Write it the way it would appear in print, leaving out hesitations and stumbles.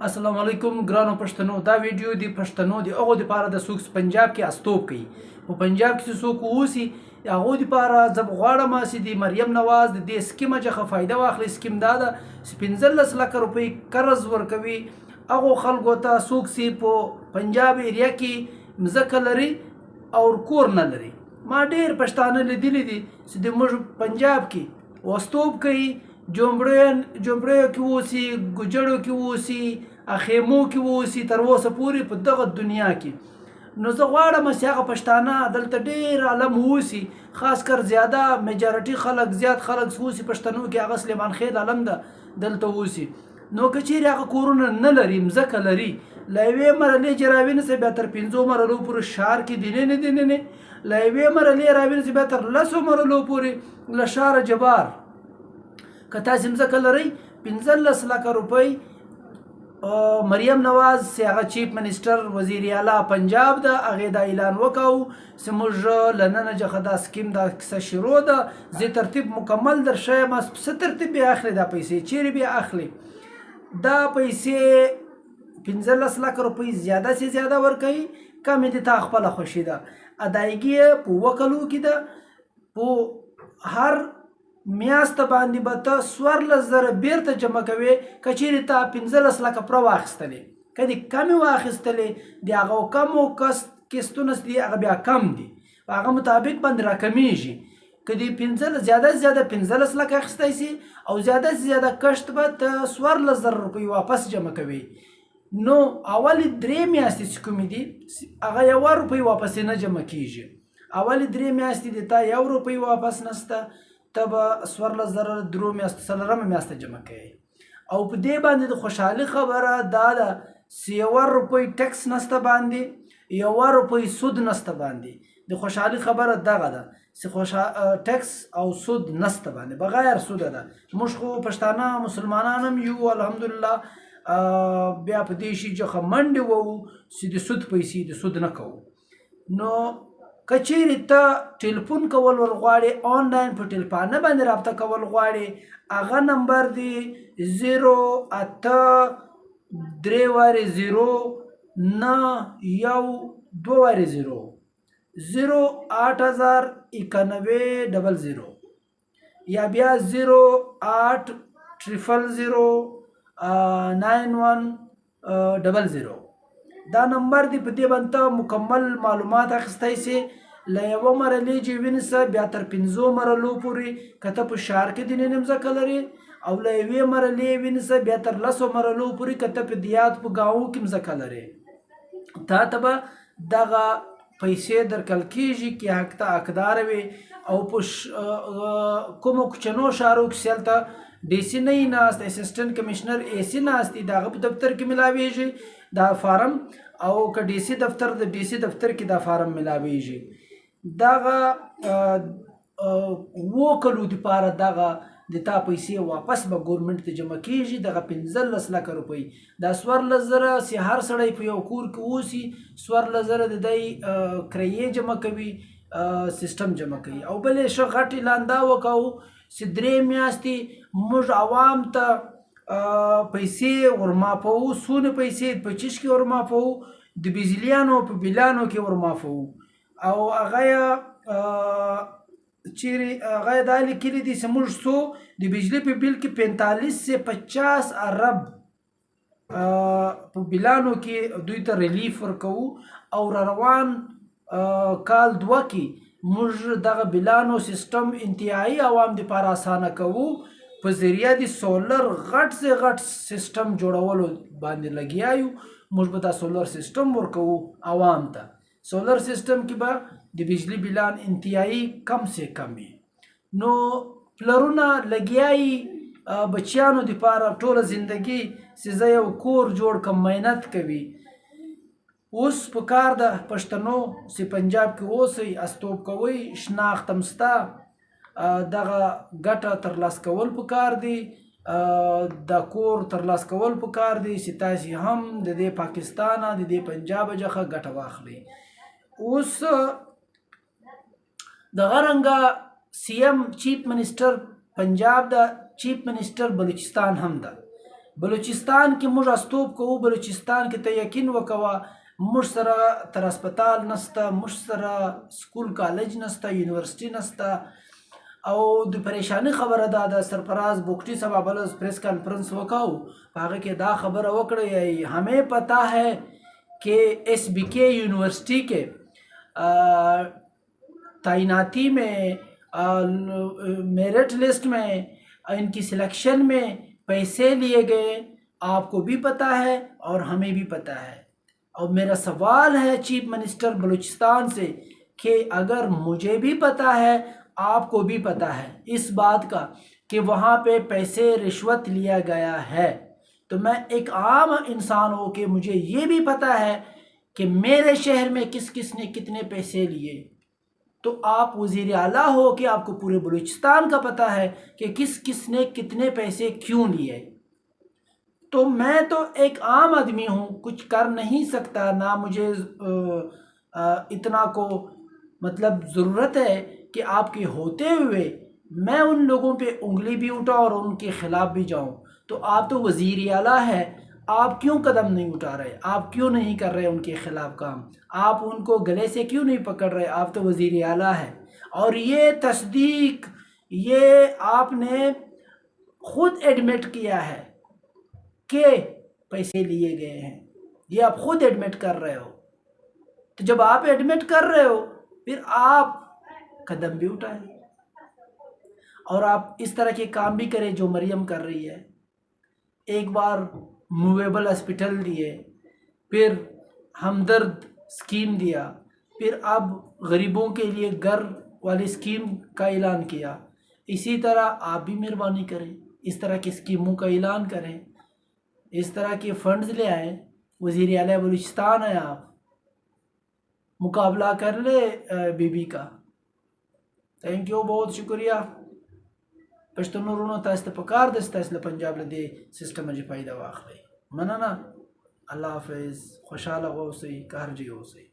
السلام علیکم ګرانو پښتنو. دا ویډیو د پښتنو د هغو دپاره د څوک پنجاب کې استوب کوي. په پنجاب کې چې څوک اوسي هغو دپاره زه غواړم چې د مریم نواز د دې سکیم څخه فایده واخلي. سکیم دا ده چې 15 لکه روپۍ قرض ورکوي هغو خلکو ته څوک چې په پنجاب ایریا کې مځکه لري او کور نه لري. ما ډېر پښتانه لیدلي دي چې د موږ پنجاب کې وستوب کوي، جومبړیو کې اوسي، ګجړو کې اوسي، اخیمو کې اوسي، تر اوسه پورې په دغه دنیا کې. نو زه غواړم چې هغه پښتانه دلته ډېر عالم اوسي، خاص کر زیاده میجارټي خلک، زیات خلک اوسي پښتنو کې، هغه سلیمان خیل عالم ده دلته اوسي. نو که چیرې هغه کورونه نه لري، مځکه لري، له یوې مرحلې چې راوینسي بیا تر 5 مرحلو پورې ښار کې دننه له یوې مرحلې راوینسي بیا تر 10 مرحلو پورې له ښاره جبار. که تاسې مځکه لرئ 15 لکه روپۍ مریم نواز چې هغه چیف منسټر وزیر اعلی پنجاب ده، هغې دا اعلان وکړو چې موږ له ننه څخه دا سکیم دا کیسه شروع ده. زه ترتیب مکمل در ښیم څه ترتیب بیا اخلي، دا پیسې چیرې بیا اخلي. دا پیسې 15 لکه روپۍ زیاده سي زیاده ورکوي، کمې د تا خپله خوښي ده. ادایګي یې په 2 کلو کې ده. په هر میاشت باندې به ته 14,000 بیرته جمع کوې. که چیرې تا 15 لکه پوره واخیستلې، که دې کمې واخیستلې د هغو کمو قسطونه دي هغه بیا کم دي، په هغه مطابق باندې راکمیږي. که دې زیاده 15 لکه اخیستی سي او زیاده کشت به ته 14,000 روپۍ واپس جمع کوي. نو اولې 3 میاشتې چې کومې دي هغه 1 روپۍ واپس نه جمع کیږي. اولې 3 میاشتې د تا 1 روپۍ واپس نسته، ته به 14,000 3 میاشتې 4مه میاشته جمع کوي. او په دې باندې د خوشحالي خبره دا ده چې 1 روپۍ ټکس نسته باندې، 1 روپۍ سود نسته باندې. د خوشحالي خبره دغه ده چې ټکس او سود نسته باندې، بغیر سوده ده. موږ خو پښتانه مسلمانان هم یو الحمدلله، بیا په دې شي چې منډې وو چې د سود پیسې د سود نه کوو. نو که چیرې ته ټلیفون کول ورغواړې، آنلاین په ټلیفانه باندې رابطه کول غواړې، هغه نمبر دی 083091200 0809100 یا بیا 080009100. دا نمبر دی، په دې باندې مکمل معلومات اخیستی سي. له یوه مرحلې چې وینسه بیا تر 5 مرحلو پورې که ته په ښار کې دننه مځکه لرې، او له یوې مرحلې وینسه بیا تر 10 مرحلو پورې که ته په دیات په ګاو کې مځکه لرې، تا ته به دغه پیسې درکړل کېږي چې حق ته حقدار وي. او په کومو کوچنو ښارو کې هلته ډي سي نه وي ناست، اسسټنټ کمیشنر اے سي ناست دي، د هغه په دفتر کې ملاویږي دا فارم. او که ډي سي دفتر د ډي سي دفتر کې دا فارم ملاویږي. دغه 2 کلو دپاره دغه د تا پیسې واپس به ګورنمنټ ته جمع کېږي. دغه 15 لکه روپۍ دا 14,000 چې هر سړی په یو کور کې اوسي، 14,000 د دی کرایې جمع کوي، سیسټم جمع کوي. او بل یې ښه غټ اعلان دا وکړو چې 3 میاشتې موږ عوام ته پیسې ورماپوو. څونه پیسې په چیش کې ورماپوو، د بجلیانو په بلانو کې ورماپوو. او هغه چیرې هغه دا لیکلي دي چې موږ څو د بجلی په بل کې 45 ارب په بلانو کې دوی ته ریلیف ورکوو. او روان کال 2 کې موږ دغه بلانو سیستم انتهایی عوام دپاره اسانه کوو په ذریعه د سولر غټ سیستم جوړولو باندې لګیا یو. موږ به دا سولر سیستم ورکوو عوام ته. سولر سیستم کې به د بجلی بلان انتهایی کم سے کم وي. نو پلرونه لګیایي بچیانو دپاره ټوله زندګي چې زه یو کور جوړ کړم، محنت کوي. اوس په کار ده پښتنو چې پنجاب کې اوسئ، استوب کوئ، شناخت هم شته، دغه ګټه ترلاسه کول پکار دی، د کور ترلاسه کول پکار دی چې تاسې هم د دې پاکستانه د دې پنجاب څخه ګټه واخلئ. اوس دغه رنګه سی ایم چیف منسټر پنجاب ده، چیف منسټر بلوچستان هم ده. بلوچستان کې موږ استوب کوو، بلوچستان کې ته یقین وکوه موږ سره تر هسپتال نسته، موږ سره سکول کالج نسته، یونیورسټي نسته. او د پریشانی خبره ده سرفراز بوکٹی صاحب بل پریس کانفرنس وکاو، هغه کې دا خبره وکړه ہمیں پتہ ہے کہ ایس بی کے یونیورسٹی کے تعیناتی میں میرٹ لسٹ میں ان کی سلیکشن میں پیسے لیے گئے، آپ کو بھی پتہ ہے اور ہمیں بھی پتہ ہے. اور میرا سوال ہے چیف منسٹر بلوچستان سے کہ اگر مجھے بھی پتہ ہے آپ کو بھی پتہ ہے اس بات کا کہ وہاں پہ پیسے رشوت لیا گیا ہے، تو میں ایک عام انسان ہو کے مجھے یہ بھی پتہ ہے کہ میرے شہر میں کس کس نے کتنے پیسے لیے. تو آپ وزیر اعلیٰ ہو کہ آپ کو پورے بلوچستان کا پتہ ہے کہ کس کس نے کتنے پیسے کیوں لیے. تو میں تو ایک عام آدمی ہوں، کچھ کر نہیں سکتا، نہ مجھے اتنا کو مطلب ضرورت ہے کہ آپ کے ہوتے ہوئے میں ان لوگوں پہ انگلی بھی اٹھاؤں اور ان کے خلاف بھی جاؤں. تو آپ تو وزیر اعلیٰ ہے، آپ کیوں قدم نہیں اٹھا رہے؟ آپ کیوں نہیں کر رہے ان کے خلاف کام؟ آپ ان کو گلے سے کیوں نہیں پکڑ رہے؟ آپ تو وزیر اعلیٰ ہے. اور یہ تصدیق یہ آپ نے خود ایڈمٹ کیا ہے کہ پیسے لیے گئے ہیں، یہ آپ خود ایڈمٹ کر رہے ہو. تو جب آپ ایڈمٹ کر رہے ہو پھر آپ قدم بھی اٹھائیں اور آپ اس طرح کے کام بھی کریں جو مریم کر رہی ہے. ایک بار موویبل ہاسپٹل دیے، پھر ہمدرد اسکیم دیا، پھر اب غریبوں کے لیے گھر والی اسکیم کا اعلان کیا. اسی طرح آپ بھی مہربانی کریں، اس طرح کی اسکیموں کا اعلان کریں، اس طرح کے فنڈز لے آئیں. وزیر اعلیٰ بلوچستان ہے، آپ مقابلہ کر لے بی بی کا. تھینک یو، بہت شکریہ. پښتنو ورونو تاسو ته پکار ده چې تاسو له پنجاب له دې سیسټمه چې فایده واخلئ. مننه، الله حافظ، خوشحاله اوسئ، که هر ځای اوسئ.